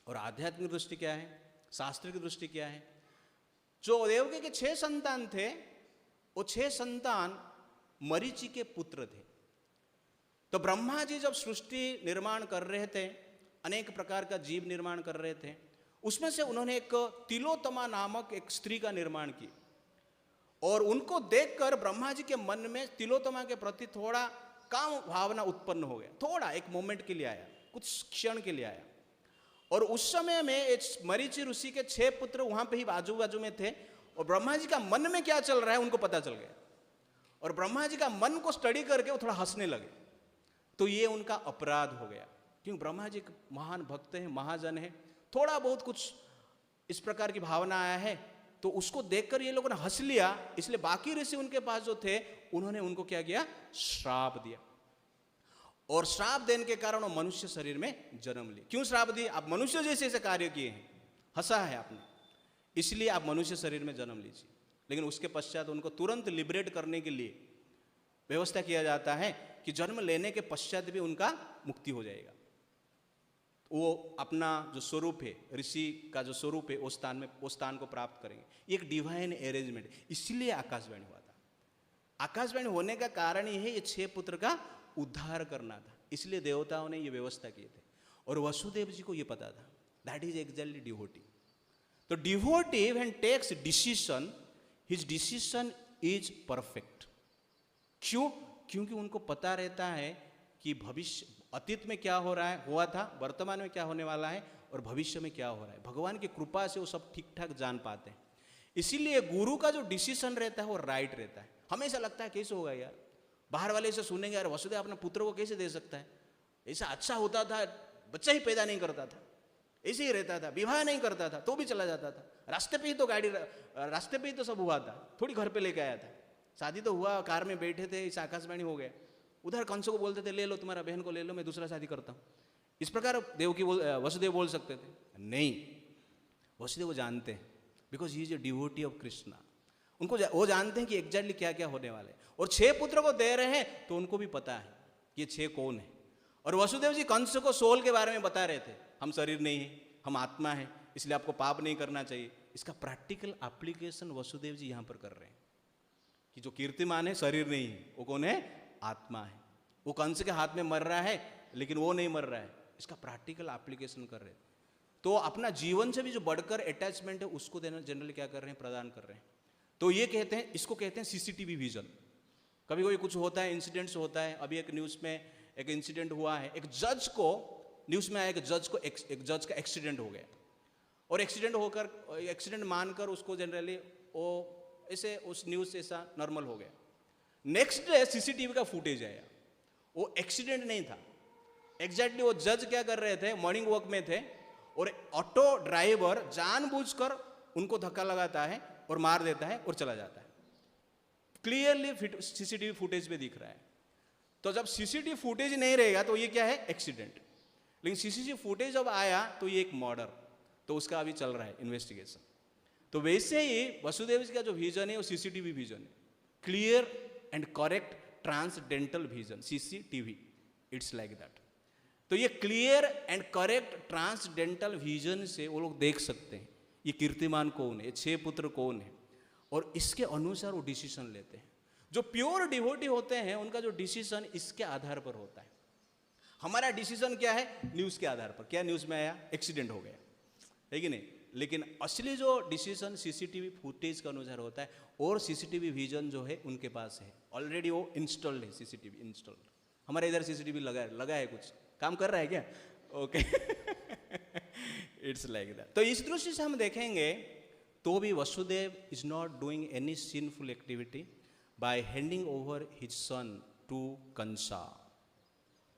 और आध्यात्मिक दृष्टि क्या है, शास्त्र की दृष्टि क्या है? जो देवकी के 6 संतान थे, वो 6 संतान मरीचि के पुत्र थे। तो ब्रह्मा जी जब सृष्टि निर्माण कर रहे थे, अनेक प्रकार का जीव निर्माण कर रहे थे, उसमें से उन्होंने एक तिलोत्तमा नामक एक स्त्री का निर्माण किया। और उनको देखकर ब्रह्मा जी के मन में तिलोत्तमा के प्रति थोड़ा काम भावना उत्पन्न हो गया। थोड़ा एक मोमेंट के लिए आया, कुछ क्षण के लिए आया। और उस समय में मरीचि ऋषि के 6 पुत्र वहां पे ही बाजू बाजू में थे, और ब्रह्मा जी का मन में क्या चल रहा है उनको पता चल गया। और ब्रह्मा जी का मन को स्टडी करके वो थोड़ा हंसने लगे। तो ये उनका अपराध हो गया, क्योंकि ब्रह्मा जी महान भक्त हैं, महाजन है, थोड़ा बहुत कुछ इस प्रकार की भावना आया है, तो उसको देखकर ये लोगों ने हंस लिया। इसलिए बाकी ऋषि उनके पास जो थे, उन्होंने उनको क्या किया, श्राप दिया। और श्राप देने के कारण वो मनुष्य शरीर में जन्म लिए। क्यों श्राप दिए? आप मनुष्य जैसे ऐसे कार्य किए हैं, हंसा है आपने, इसलिए आप मनुष्य शरीर में जन्म लीजिए। लेकिन उसके पश्चात उनको तुरंत लिबरेट करने के लिए व्यवस्था किया जाता है कि जन्म लेने के पश्चात भी उनका मुक्ति हो जाएगा। वो अपना जो स्वरूप है, ऋषि का जो स्वरूप है, उस स्थान को प्राप्त करेंगे। ये एक डिवाइन अरेंजमेंट, इसलिए आकाशवाणी हुआ था। आकाशवाणी होने का कारण ये है, ये 6 पुत्र का उद्धार करना था, इसलिए देवताओं ने ये व्यवस्था किए थे। और वसुदेव जी को ये पता था, दैट इज एक्जैक्टली डिवोटी। तो devotee when takes decision, his decision is perfect. क्यों? क्योंकि उनको पता रहता है कि भविष्य, अतीत में क्या हो रहा है, हुआ था, वर्तमान में क्या होने वाला है, और भविष्य में क्या हो रहा है। भगवान की कृपा से वो सब ठीक ठाक जान पाते हैं। इसीलिए गुरु का जो डिसीजन रहता है वो राइट रहता है। हमेशा लगता है कैसे होगा यार, बाहर वाले से सुनेंगे, यार वसुदेव अपने पुत्र को कैसे दे सकता है, ऐसा अच्छा होता था, बच्चा ही पैदा नहीं करता था, ऐसे ही रहता था, विवाह नहीं करता था तो भी चला जाता था, रास्ते पे ही तो गाड़ी, रास्ते पे ही तो सब हुआ था, थोड़ी घर पे लेके आया था, शादी तो हुआ, कार में बैठे थे, इस आकाशवाणी हो गया। उधर कंस को बोलते थे, ले लो तुम्हारा बहन को ले लो, मैं दूसरा शादी करता हूँ। इस प्रकार वसुदेव बोल सकते थे? नहीं, वसुदेव वो जानते हैं, because he is a devotee of Krishna. उनको वो जानते हैं कि एग्जैक्टली क्या क्या होने वाले हैं। और 6 पुत्र को दे रहे हैं तो उनको भी पता है ये 6 कौन है। और वसुदेव जी कंस को सोल के बारे में बता रहे थे, हम शरीर नहीं है, हम आत्मा है, इसलिए आपको पाप नहीं करना चाहिए। इसका प्रैक्टिकल एप्लीकेशन वसुदेव जी यहाँ पर कर रहे हैं कि जो कीर्तिमान है शरीर नहीं है, वो कौन है, आत्मा है। वो कंस के हाथ में मर रहा है, लेकिन वो नहीं मर रहा है, इसका प्रैक्टिकल एप्लीकेशन कर रहे हैं। तो अपना जीवन से भी जो बढ़कर अटैचमेंट है उसको देना जनरली क्या कर रहे हैं, प्रदान कर रहे हैं। तो ये कहते हैं, इसको कहते हैं सीसीटीवी विजन। कभी कभी कुछ होता है, इंसिडेंट्स होता है। अभी एक न्यूज़ में एक इंसिडेंट हुआ है, एक जज को, न्यूज़ में आया कि एक जज का एक्सीडेंट हो गया, और एक्सीडेंट होकर, एक्सीडेंट मानकर उसको जनरली वो ऐसे उस न्यूज़ से ऐसा नॉर्मल हो गया। नेक्स्ट डे सीसीटीवी का फुटेज आया, वो एक्सीडेंट नहीं था, एग्जैक्टली वो जज क्या कर रहे थे, मॉर्निंग वॉक में थे, और ऑटो ड्राइवर जानबूझकर उनको धक्का लगाता है और मार देता है और चला जाता है। क्लियरली सीसीटीवी फुटेज में दिख रहा है। तो जब सीसीटीवी फुटेज नहीं रहेगा तो ये क्या है, एक्सीडेंट। लेकिन सीसीटीवी फुटेज जब आया तो ये एक मर्डर, तो उसका अभी चल रहा है इन्वेस्टिगेशन। तो वैसे ही वसुदेव जी का जो विजन है वो सीसीटीवी विजन है, clear and correct transcendental vision, CCTV, it's like that. तो ये clear and correct transcendental vision से वो लोग देख सकते हैं ये कीर्तिमान कौन है, ये 6 पुत्र कौन है, और इसके अनुसार वो डिसीजन लेते हैं। जो प्योर डिवोटी होते हैं उनका जो डिसीजन इसके आधार पर होता है। हमारा डिसीजन क्या है, न्यूज़ के आधार पर, क्या न्यूज़ में आया, एक्सीडेंट हो गया, है कि नहीं। लेकिन असली जो डिसीजन सीसीटीवी फुटेज के अनुसार होता है, और सीसीटीवी विजन जो है उनके पास है, ऑलरेडी वो इंस्टॉल्ड है, सीसीटीवी इंस्टॉल्ड। हमारे इधर सीसीटीवी लगा है, कुछ काम कर रहा है क्या, ओके। It's like that. तो इस दृष्टि से हम देखेंगे तो भी Vasudev is not doing any sinful activity by handing over his son to Kansa.